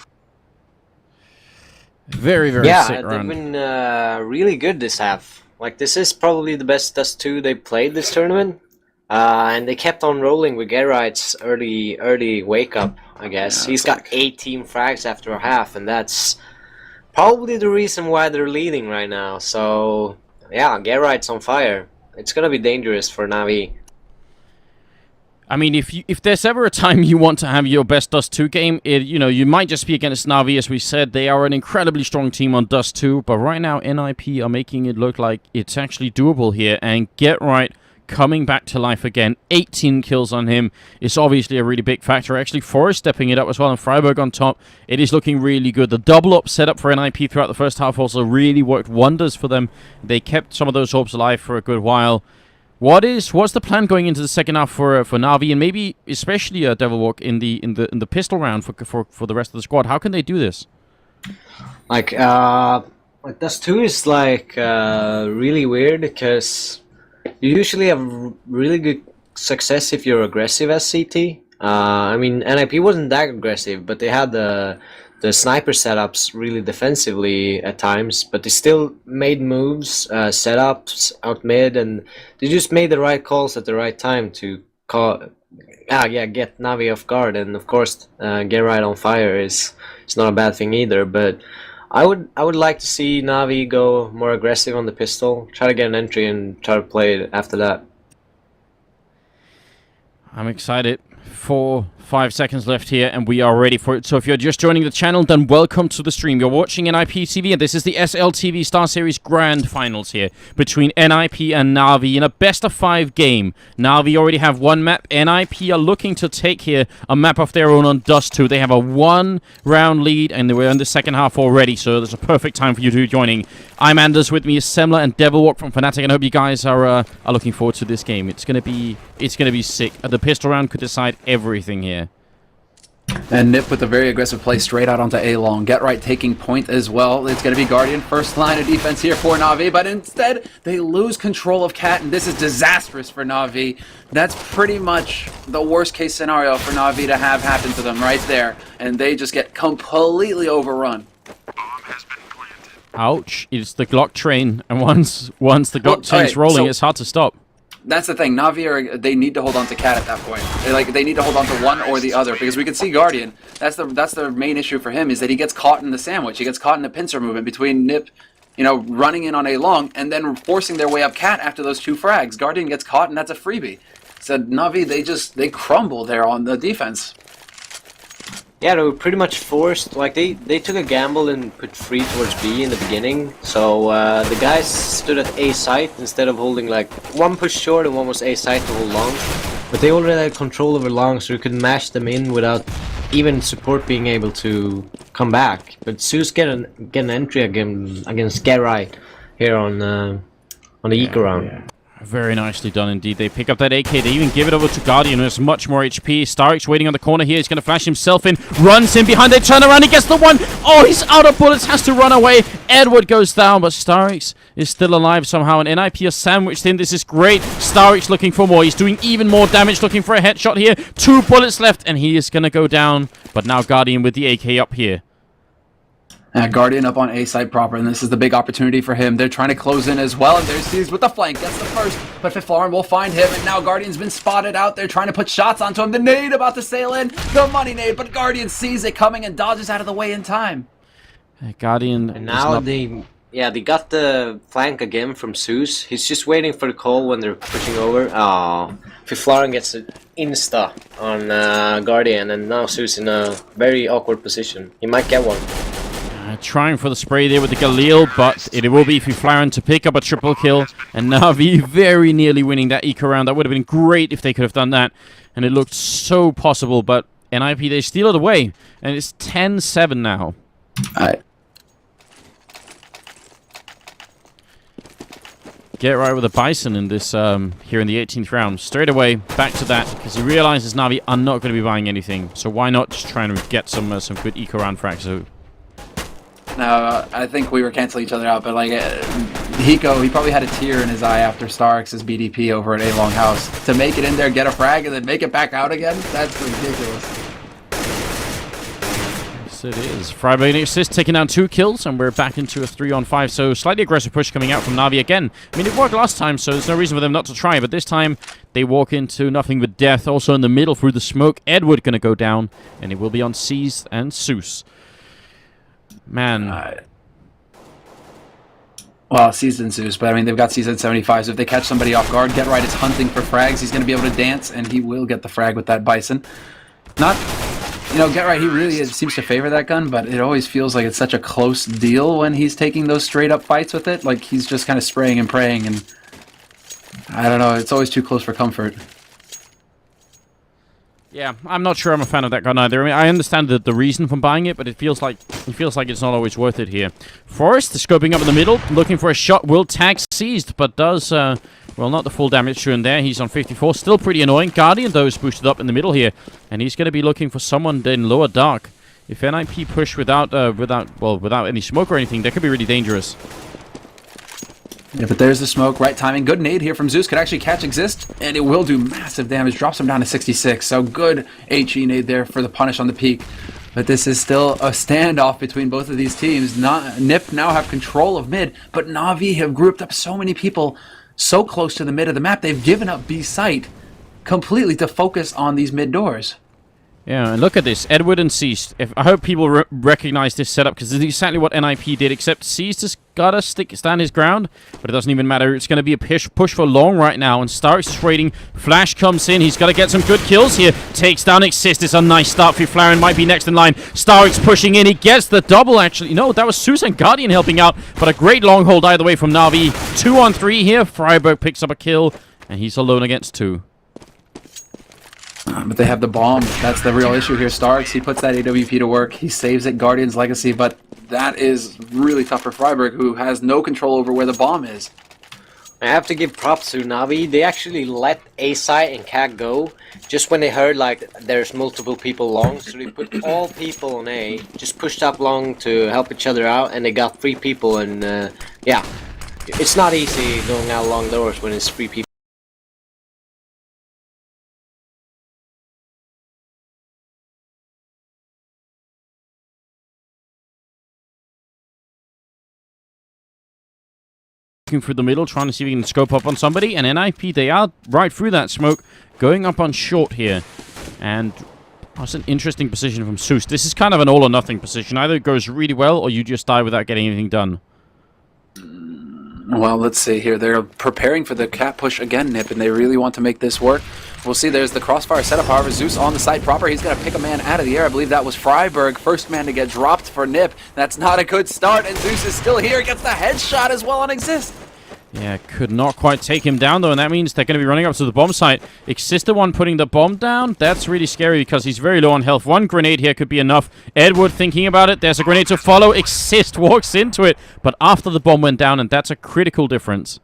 Very, very sick round. They've been really good this half. Like, this is probably the best Dust 2 they played this tournament. And they kept on rolling with Gerright's early wake up, I guess. Yeah, he's got 18 frags after a half, and that's probably the reason why they're leading right now. So, yeah, Gerright's on fire. It's gonna be dangerous for Na'Vi. I mean, if there's ever a time you want to have your best Dust 2 game, you might just be against Na'Vi. As we said, they are an incredibly strong team on Dust 2, but right now NiP are making it look like it's actually doable here, and Get Right coming back to life again. 18 kills on him is obviously a really big factor. Actually, Forest stepping it up as well, and Friberg on top. It is looking really good. The double-up setup for NiP throughout the first half also really worked wonders for them. They kept some of those orbs alive for a good while. What's the plan going into the second half for Na'Vi, and maybe especially Devilwalk in the pistol round for the rest of the squad? How can they do this? Like Dust 2 is really weird because you usually have really good success if you're aggressive as CT. I mean, NiP wasn't that aggressive, but they had the sniper setups really defensively at times, but they still made moves, setups out mid, and they just made the right calls at the right time to get Na'Vi off guard. And of course, Get Right on fire is not a bad thing either, but I would like to see Na'Vi go more aggressive on the pistol, try to get an entry and try to play it after that. I'm excited. 4-5 seconds left here, and we are ready for it. So if you're just joining the channel, then welcome to the stream. You're watching NiP TV, and this is the SLTV StarSeries Grand Finals here between NiP and Na'Vi in a best-of-5 game. Na'Vi already have one map. NiP are looking to take here a map of their own on Dust 2. They have a one-round lead, and we're in the second half already, so there's a perfect time for you to be joining. I'm Anders, with me is Semler and Devilwalk from Fnatic, and I hope you guys are looking forward to this game. It's gonna be sick. The pistol round could decide everything here. And NiP with a very aggressive play straight out onto A long. Get Right taking point as well. It's going to be Guardian first line of defense here for Na'Vi, but instead they lose control of Cat, and this is disastrous for Na'Vi. That's pretty much the worst case scenario for Na'Vi to have happen to them right there, and they just get completely overrun. Ouch. It's the Glock train, and once the Glock train's rolling, it's hard to stop. That's the thing. Na'Vi they need to hold on to Cat at that point. They need to hold on to one or the other, because we can see Guardian. That's the main issue for him, is that he gets caught in the sandwich. He gets caught in the pincer movement between NiP, running in on A long and then forcing their way up Cat after those two frags. Guardian gets caught, and that's a freebie. So Na'Vi, they crumble there on the defense. Yeah, they were pretty much forced. Like, they took a gamble and put free towards B in the beginning. So the guys stood at A site instead of holding, like, one push short and one was A site to hold long. But they already had control over long, so you could mash them in without even support being able to come back. But Zeus get an entry against Garai here on the Eco round. Yeah. Very nicely done indeed. They pick up that AK. They even give it over to Guardian, who has much more HP. starix waiting on the corner here. He's going to flash himself in. Runs in behind. They turn around. He gets the one. Oh, he's out of bullets. Has to run away. Edward goes down, but starix is still alive somehow. And NiP are sandwiched in. This is great. starix looking for more. He's doing even more damage. Looking for a headshot here. 2 bullets left, and he is going to go down. But now Guardian with the AK up here. Guardian up on A site proper, and this is the big opportunity for him. They're trying to close in as well, and there's Xizt with the flank. Gets the first, but Fifflaren will find him, and now Guardian's been spotted out there trying to put shots onto him. The nade about to sail in, the money nade, but Guardian sees it coming and dodges out of the way in time. Guardian. And now they got the flank again from Zeus. He's just waiting for the call when they're pushing over. Oh, Fifflaren gets an insta on Guardian, and now Zeus in a very awkward position. He might get one. Trying for the spray there with the Galil, but it will be Fifflaren to pick up a triple kill. And Na'Vi very nearly winning that eco round. That would have been great if they could have done that. And it looked so possible, but NiP, they steal it away. And it's 10-7 now. Get right with a Bison in this here in the 18th round. Straight away, back to that, because he realizes Na'Vi are not going to be buying anything. So why not just try and get some good eco round frags? So No, I think we were canceling each other out, but like Hiko, he probably had a tear in his eye after starix's BDP over at A Long House. To make it in there, get a frag, and then make it back out again? That's ridiculous. Yes, it is. Friberg and Xizt taking down 2 kills, and we're back into a 3-on-5. So slightly aggressive push coming out from Na'Vi again. I mean, it worked last time, so there's no reason for them not to try, but this time they walk into nothing but death. Also in the middle through the smoke, Edward going to go down, and it will be on Xizt and Zeus. Man. Well, Xizt and Zeus, but I mean, they've got Xizt at 75, so if they catch somebody off guard, Get Right is hunting for frags. He's going to be able to dance, and he will get the frag with that Bison. Not, you know, Get Right, he really seems to favor that gun, but it always feels like it's such a close deal when he's taking those straight-up fights with it. Like, he's just kind of spraying and praying, and I don't know, it's always too close for comfort. Yeah, I'm not sure I'm a fan of that gun either. I mean, I understand the reason for buying it, but it feels like it's not always worth it here. Forrest is scoping up in the middle, looking for a shot. Will tag Xizt, but does well, not the full damage to him there. He's on 54, still pretty annoying. Guardian though is boosted up in the middle here, and he's going to be looking for someone in lower dark. If NiP push without any smoke or anything, that could be really dangerous. Yeah, but there's the smoke, right timing. Good nade here from Zeus. Could actually catch Xizt, and it will do massive damage. Drops him down to 66. So good HE nade there for the punish on the peak. But this is still a standoff between both of these teams. NiP now have control of mid, but Na'Vi have grouped up so many people so close to the mid of the map. They've given up B site completely to focus on these mid doors. Yeah, and look at this. Edward and Xizt. I hope people recognize this setup, because this is exactly what NiP did, except Xizt has got to stand his ground, but it doesn't even matter. It's going to be a push for long right now, and starix is waiting. Flash comes in. He's got to get some good kills here. Takes down Xizt. It's a nice start. Fifflaren might be next in line. starix pushing in. He gets the double, actually. No, that was Zeus and Guardian helping out, but a great long hold either way from Na'Vi. 2-on-3 here. Friberg picks up a kill, and he's alone against 2. But they have the bomb. That's the real issue here. starix, he puts that AWP to work. He saves it, Guardian's legacy, but that is really tough for Friberg, who has no control over where the bomb is. I have to give props to Na'Vi. They actually let A site and CAG go just when they heard like there's multiple people long. So they put all people on A, just pushed up long to help each other out, and they got 3 people. And yeah, it's not easy going out long doors when it's 3 people. Looking through the middle, trying to see if we can scope up on somebody, and NiP, they are right through that smoke, going up on short here. And that's an interesting position from Zeus. This is kind of an all-or-nothing position. Either it goes really well, or you just die without getting anything done. Well, let's see here. They're preparing for the cat push again, NiP, and they really want to make this work. We'll see. There's the crossfire setup. However, Zeus on the side proper. He's going to pick a man out of the air. I believe that was Friberg. First man to get dropped for NiP. That's not a good start, and Zeus is still here. Gets the headshot as well on Xizt. Yeah, could not quite take him down, though, and that means they're going to be running up to the bomb site. Xizt the one putting the bomb down. That's really scary because he's very low on health. One grenade here could be enough. Edward thinking about it. There's a grenade to follow. Xizt walks into it, but after the bomb went down, and that's a critical difference.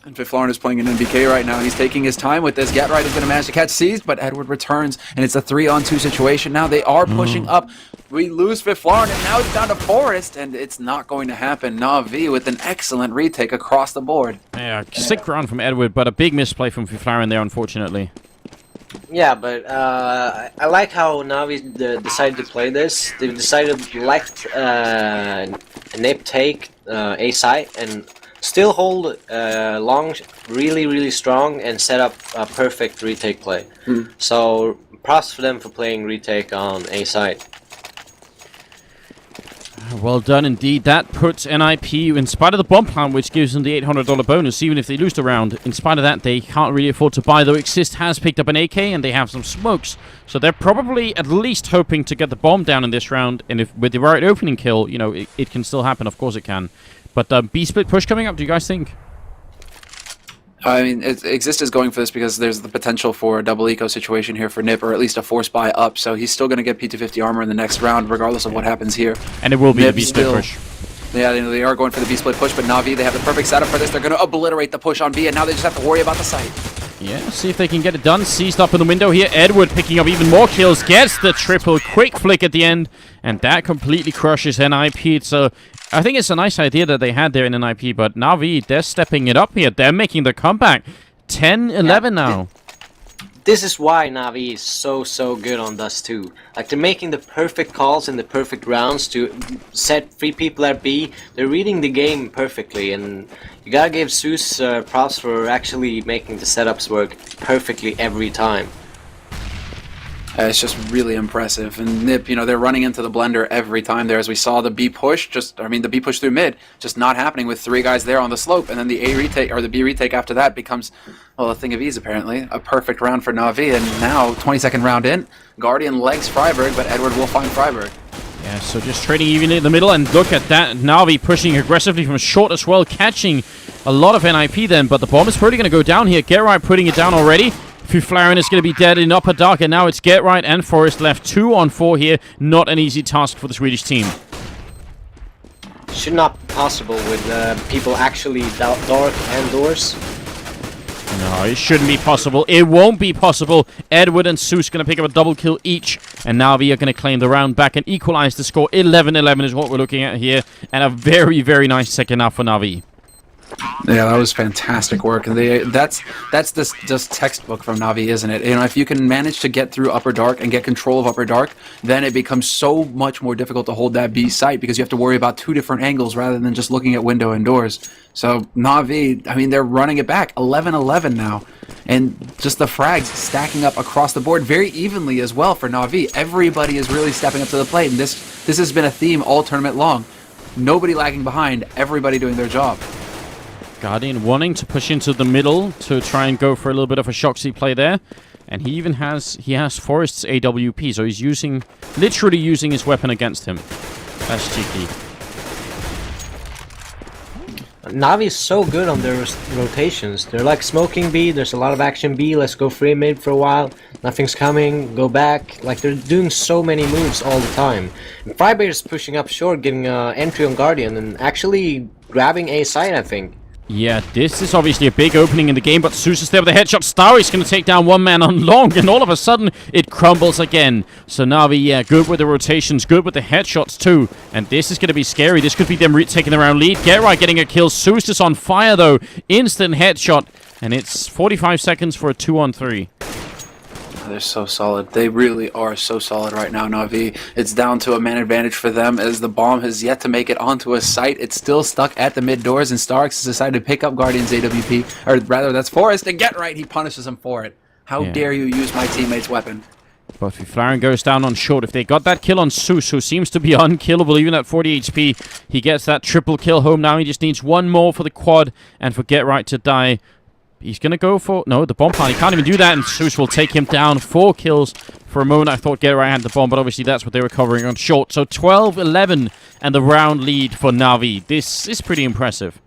And Fifflaren is playing an NBK right now, and he's taking his time with this. Getright is going to manage to catch Xizt, but Edward returns, and it's a 3-on-2 situation now. They are pushing up. We lose Fifflaren, and now it's down to Forest, and it's not going to happen. Na'Vi with an excellent retake across the board. Yeah, sick round from Edward, but a big misplay from Fifflaren there, unfortunately. Yeah, but I like how Na'Vi decided to play this. They've decided to let NiP take A site and still hold long, really strong, and set up a perfect retake play. So props for them for playing retake on A site. Well done indeed. That puts NiP, in spite of the bomb plant, which gives them the $800 bonus, even if they lose the round. In spite of that, they can't really afford to buy, though Xizt has picked up an AK and they have some smokes. So they're probably at least hoping to get the bomb down in this round, and if with the right opening kill, you know, it can still happen. Of course it can. But B-split push coming up, do you guys think? I mean, Xizt is going for this because there's the potential for a double eco situation here for NiP, or at least a force buy up, so he's still going to get P250 armor in the next round, regardless of what happens here. And it will be NiP a B-split push. Yeah, they are going for the B-split push, but Na'Vi, they have the perfect setup for this. They're going to obliterate the push on B, and now they just have to worry about the site. Yeah, see if they can get it done. Xizt up in the window here. Edward picking up even more kills. Gets the triple quick flick at the end. And that completely crushes NiP. So I think it's a nice idea that they had there in NiP. But Na'Vi, they're stepping it up here. They're making the comeback. 10-11 now. This is why Na'Vi is so good on Dust 2. Like, they're making the perfect calls in the perfect rounds to set free people at B. They're reading the game perfectly, and you gotta give Zeus props for actually making the setups work perfectly every time. It's just really impressive. And NiP, you know, they're running into the blender every time there. As we saw the B push, the B push through mid, just not happening with 3 guys there on the slope. And then the A retake, or the B retake after that becomes, well, a thing of ease apparently. A perfect round for Na'Vi. And now, 22nd round in, Guardian legs Friberg, but Edward will find Friberg. Yeah, so just trading even in the middle, and look at that. Na'Vi pushing aggressively from short as well, catching a lot of NiP then. But the bomb is probably going to go down here. Getright putting it down already. Fifflaren is going to be dead in upper dark, and now it's Getright and Forest left 2-on-4 here. Not an easy task for the Swedish team. Should not be possible with people actually dark and doors. No, it shouldn't be possible. It won't be possible. Edward and Zeus going to pick up a double kill each, and Na'Vi are going to claim the round back and equalize the score. 11-11 is what we're looking at here, and a very nice second half for Na'Vi. Yeah, that was fantastic work, and that's just textbook from Na'Vi, isn't it? You know, if you can manage to get through upper dark and get control of upper dark, then it becomes so much more difficult to hold that B site because you have to worry about 2 different angles rather than just looking at window and doors. So Na'Vi, I mean, they're running it back, 11-11 now, and just the frags stacking up across the board very evenly as well for Na'Vi. Everybody is really stepping up to the plate, and this has been a theme all tournament long. Nobody lagging behind, everybody doing their job. Guardian wanting to push into the middle to try and go for a little bit of a Shoxy play there. And he even has Forest's AWP, so he's literally using his weapon against him. That's cheeky. Na'Vi is so good on their rotations. They're like smoking B, there's a lot of action B, let's go free mid for a while, nothing's coming, go back. Like, they're doing so many moves all the time. And Friberg is pushing up short, getting entry on Guardian, and actually grabbing A side, I think. Yeah, this is obviously a big opening in the game, but Zeus is there with a headshot. starix going to take down one man on long, and all of a sudden, it crumbles again. So Na'Vi, yeah, good with the rotations, good with the headshots too. And this is going to be scary. This could be them taking the round lead. Getright getting a kill. Zeus is on fire, though. Instant headshot. And it's 45 seconds for a 2-on-3. They're so solid. They really are so solid right now, Na'Vi. It's down to a man advantage for them as the bomb has yet to make it onto a site. It's still stuck at the mid doors, and starix has decided to pick up Guardian's AWP. Or rather, that's Forest. And Getright, he punishes him for it. How dare you use my teammate's weapon? But Fifflaren goes down on short. If they got that kill on Zeus, who seems to be unkillable even at 40 HP, he gets that triple kill home now. He just needs one more for the quad and for Getright to die. He's going to go for... No, the bomb plant. He can't even do that, and Zeus will take him down. 4 kills. For a moment, I thought Getright had the bomb, but obviously that's what they were covering on short. So 12-11 and the round lead for Na'Vi. This is pretty impressive.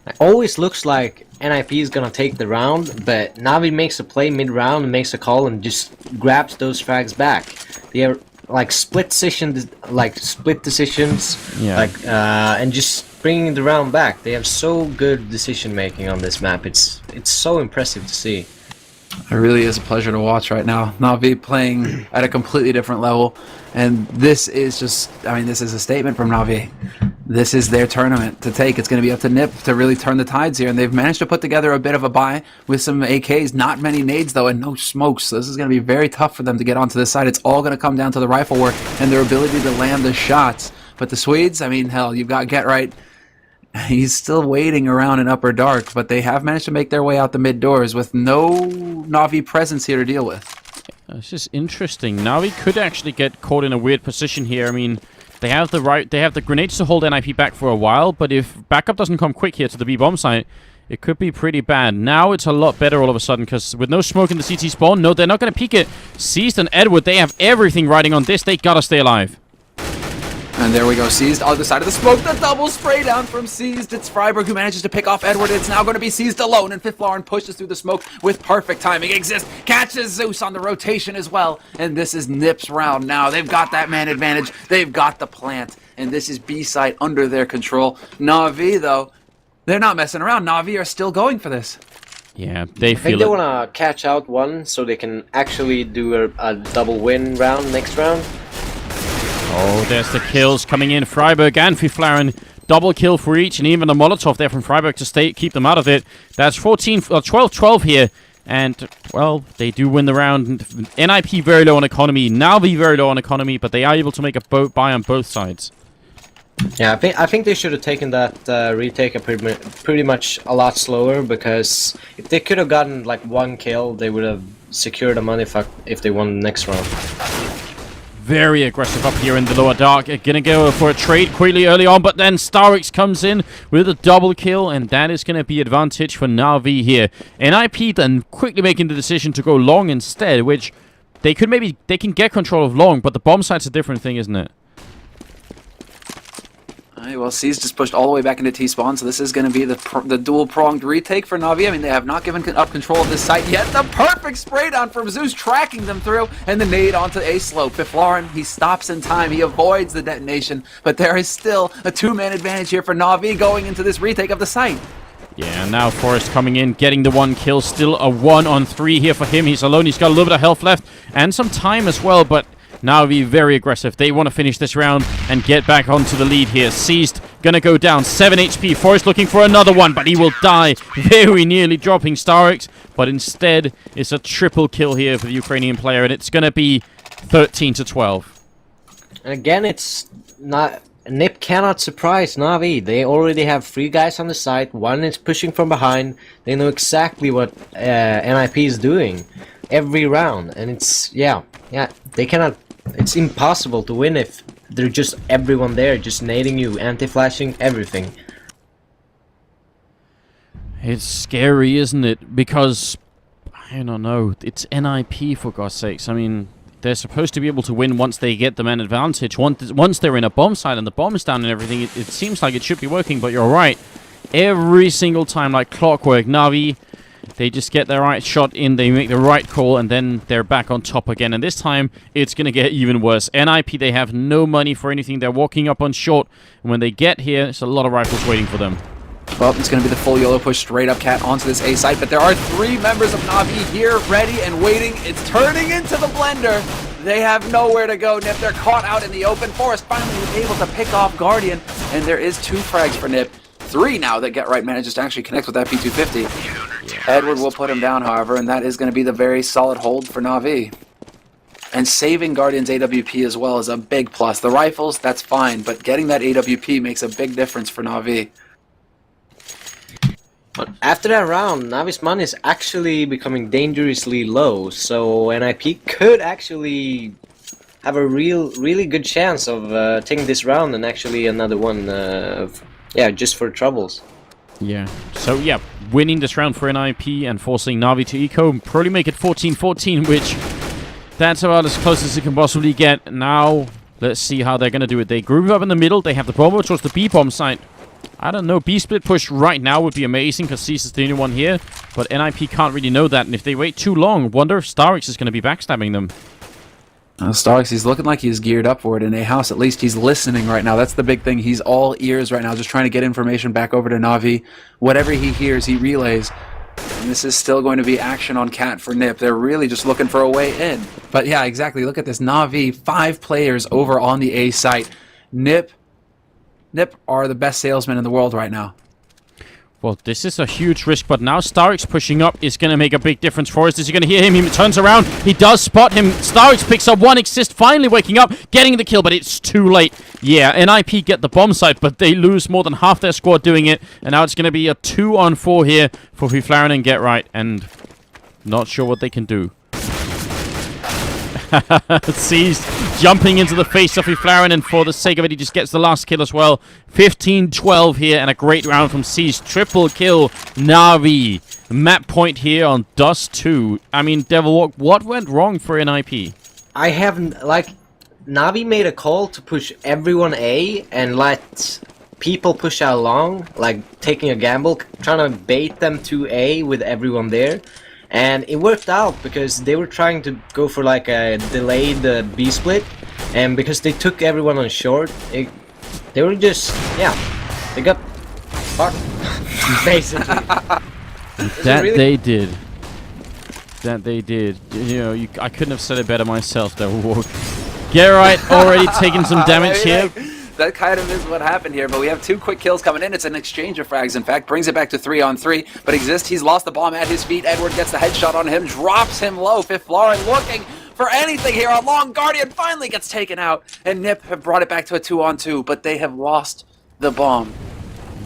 It always looks like NiP is gonna take the round, but Na'Vi makes a play mid-round and makes a call and just grabs those frags back. They are like split decisions, Yeah. and just bringing the round back. They have so good decision making on this map. It's so impressive to see. It really is a pleasure to watch right now. Na'Vi playing at a completely different level. And this is just, I mean, this is a statement from Na'Vi. This is their tournament to take. It's going to be up to NiP to really turn the tides here. And they've managed to put together a bit of a buy with some AKs. Not many nades, though, and no smokes. So this is going to be very tough for them to get onto this side. It's all going to come down to the rifle work and their ability to land the shots. But the Swedes, I mean, hell, you've got Get Right. He's still waiting around in Upper Dark, but they have managed to make their way out the mid doors with no Na'Vi presence here to deal with. It's just interesting. Na'Vi could actually get caught in a weird position here. I mean, they have the grenades to hold NiP back for a while, but if backup doesn't come quick here to the B bomb site, it could be pretty bad. Now it's a lot better all of a sudden, because with no smoke in the CT spawn, no, they're not going to peek it. Xizt and Edward, they have everything riding on this. They gotta stay alive. And there we go, Xizt, other side of the smoke, the double spray down from Xizt. It's Friberg who manages to pick off Edward. It's now going to be Xizt alone, and Fifflaren pushes through the smoke with perfect timing. Xizt catches Zeus on the rotation as well, and this is NiP's round now. They've got that man advantage. They've got the plant, and this is B site under their control. Na'Vi, though, they're not messing around. Na'Vi are still going for this. Yeah, they I feel think they it. want to catch out one so they can actually do a double win round next round. Oh, there's the kills coming in. Friberg and Fifflaren, double kill for each, and even a Molotov there from Friberg to keep them out of it. That's 12-12 here, and, well, they do win the round. NiP very low on economy, Na'Vi very low on economy, but they are able to make a buy on both sides. Yeah, I think they should have taken that retake pretty much a lot slower, because if they could have gotten like one kill, they would have secured the money if they won the next round. Very aggressive up here in the lower dark. Gonna go for a trade quickly early on, but then starix comes in with a double kill, and that is gonna be advantage for Na'Vi here. NiP then quickly making the decision to go long instead, which they can get control of long, but the bomb site's a different thing, isn't it? Alright, well, Xizt just pushed all the way back into T-spawn, so this is going to be the dual-pronged retake for Na'Vi. I mean, they have not given up control of this site yet. The perfect spray down from Zeus, tracking them through, and the nade onto A slope. Fifflaren, he stops in time, he avoids the detonation, but there is still a two-man advantage here for Na'Vi going into this retake of the site. Yeah, now Forrest coming in, getting the one kill. Still a 1-on-3 here for him. He's alone, he's got a little bit of health left, and some time as well, but Na'Vi very aggressive. They want to finish this round and get back onto the lead here. Xizt gonna go down, 7 HP. Forrest looking for another one, but he will die, very nearly dropping starix. But instead, it's a triple kill here for the Ukrainian player, and it's gonna be 13-12. And again, it's not... NiP cannot surprise Na'Vi. They already have 3 guys on the site. One is pushing from behind. They know exactly what NiP is doing every round, and it's they cannot. It's impossible to win if they're just everyone there, just nading you, anti-flashing, everything. It's scary, isn't it? Because, I don't know, it's NiP for God's sakes. I mean, they're supposed to be able to win once they get the man advantage. Once they're in a bomb site and the bomb is down and everything, it seems like it should be working, but you're right. Every single time, like clockwork, Na'Vi, they just get the right shot in, they make the right call, and then they're back on top again. And this time, it's going to get even worse. NiP, they have no money for anything. They're walking up on short. And when they get here, there's a lot of rifles waiting for them. Well, it's going to be the full YOLO push straight up cat onto this A site, but there are 3 members of Na'Vi here, ready and waiting. It's turning into the blender. They have nowhere to go, NiP. They're caught out in the open. Forrest finally able to pick off Guardian, and there is 2 frags for NiP. 3 now that Get Right manages to actually connect with that P250. Edward will put him down, however, and that is going to be the very solid hold for Na'Vi. And saving Guardian's AWP as well is a big plus. The rifles, that's fine, but getting that AWP makes a big difference for Na'Vi. But after that round, Na'Vi's money is actually becoming dangerously low, so NiP could actually have a really good chance of taking this round and actually another one, just for troubles. Yeah, so yeah, winning this round for NiP and forcing Na'Vi to eco, probably make it 14-14, which that's about as close as it can possibly get. Now, let's see how they're going to do it. They group up in the middle, they have the bomber towards the B-bomb site. I don't know. B-split push right now would be amazing because Xizt is the only one here. But NiP can't really know that. And if they wait too long, wonder if starix is going to be backstabbing them. starix, he's looking like he's geared up for it in a house. At least he's listening right now. That's the big thing. He's all ears right now, just trying to get information back over to Na'Vi. Whatever he hears, he relays. And this is still going to be action on Cat for NiP. They're really just looking for a way in. But yeah, exactly. Look at this. Na'Vi, 5 players over on the A site. NiP are the best salesmen in the world right now. Well, this is a huge risk, but now starix pushing up is going to make a big difference for us. Is he going to hear him? He turns around. He does spot him. starix picks up one. Xizt finally waking up, getting the kill, but it's too late. Yeah, NiP get the bomb site, but they lose more than half their squad doing it. And now it's going to be a 2-on-4 here for Fifflaren and Get Right. And not sure what they can do. Xizt jumping into the face of Fifflaren, and for the sake of it, he just gets the last kill as well. 15-12 here, and a great round from Xizt. Triple kill, Na'Vi. Map point here on Dust 2. I mean, Devilwalk, what went wrong for NiP? I haven't, like, Na'Vi made a call to push everyone A and let people push out long, like taking a gamble, trying to bait them to A with everyone there. And it worked out because they were trying to go for like a delayed B split, and because they took everyone on short, they were just, yeah, they got fucked, basically. That really they did. That they did. You know, I couldn't have said it better myself, though. Get Right already taking some damage here. That kind of is what happened here, but we have 2 quick kills coming in. It's an exchange of frags, in fact, brings it back to 3-on-3, but Xizt, he's lost the bomb at his feet. Edward gets the headshot on him, drops him low. Fifflaren looking for anything here. A long Guardian finally gets taken out, and NiP have brought it back to a 2-on-2, but they have lost the bomb.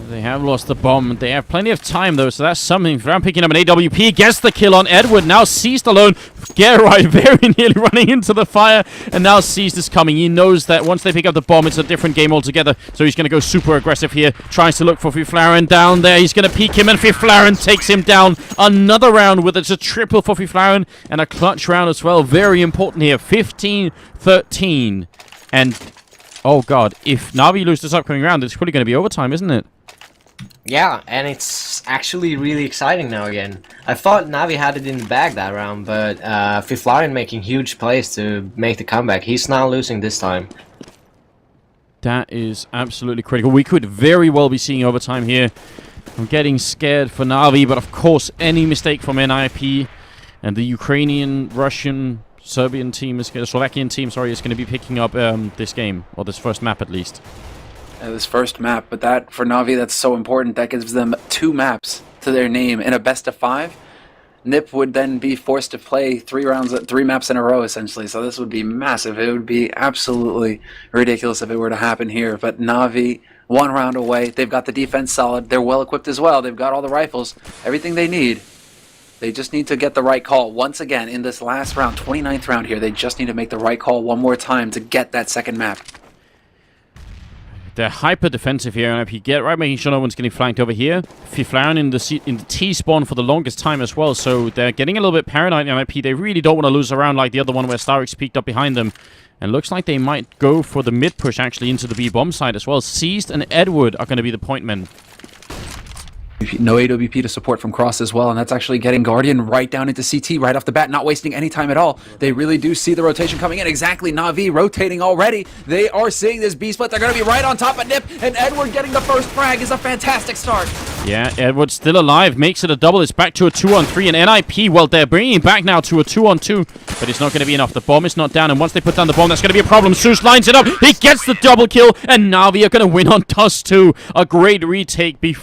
They have lost the bomb. They have plenty of time, though, so that's something. Fifflaren picking up an AWP, gets the kill on Edward. Now Xizt alone. Get Right very nearly running into the fire, and now Xizt is coming. He knows that once they pick up the bomb, it's a different game altogether, so he's going to go super aggressive here. Tries to look for Fifflaren down there. He's going to peek him, and Fifflaren takes him down. Another round with it's a triple for Fifflaren, and a clutch round as well. Very important here. 15-13. And, oh god, if Na'Vi lose this upcoming round, it's probably going to be overtime, isn't it? Yeah, and it's actually really exciting now again. I thought Na'Vi had it in the bag that round, but Fifflaren making huge plays to make the comeback. He's now losing this time. That is absolutely critical. We could very well be seeing overtime here. I'm getting scared for Na'Vi, but of course any mistake from NiP and the Ukrainian, Russian, Serbian team, Slovakian team, sorry, is going to be picking up this game, or this first map at least. This first map, but that, for Na'Vi, that's so important. That gives them 2 maps to their name in a best of 5. NiP would then be forced to play 3 maps in a row, essentially. So this would be massive. It would be absolutely ridiculous if it were to happen here. But Na'Vi, 1 round away. They've got the defense solid. They're well equipped as well. They've got all the rifles, everything they need. They just need to get the right call. Once again, in this last round, 29th round here, they just need to make the right call one more time to get that second map. They're hyper defensive here, and if you get right, making sure no one's getting flanked over here. Fifflaren in the T spawn for the longest time as well, so they're getting a little bit paranoid in NiP. They really don't want to lose a round like the other one where starix peeked up behind them. And looks like they might go for the mid push actually into the B bomb side as well. Xizt and Edward are going to be the point men. No AWP to support from Cross as well, and that's actually getting Guardian right down into CT right off the bat, not wasting any time at all. They really do see the rotation coming in. Exactly, Na'Vi rotating already. They are seeing this B-split. They're going to be right on top of NiP, and Edward getting the first frag is a fantastic start. Yeah, Edward's still alive, makes it a double. It's back to a 2-on-3, and NiP, well, they're bringing it back now to a 2-on-2, but it's not going to be enough. The bomb is not down, and once they put down the bomb, that's going to be a problem. Zeus lines it up. He gets the double kill, and Na'Vi are going to win on Dust 2. A great retake before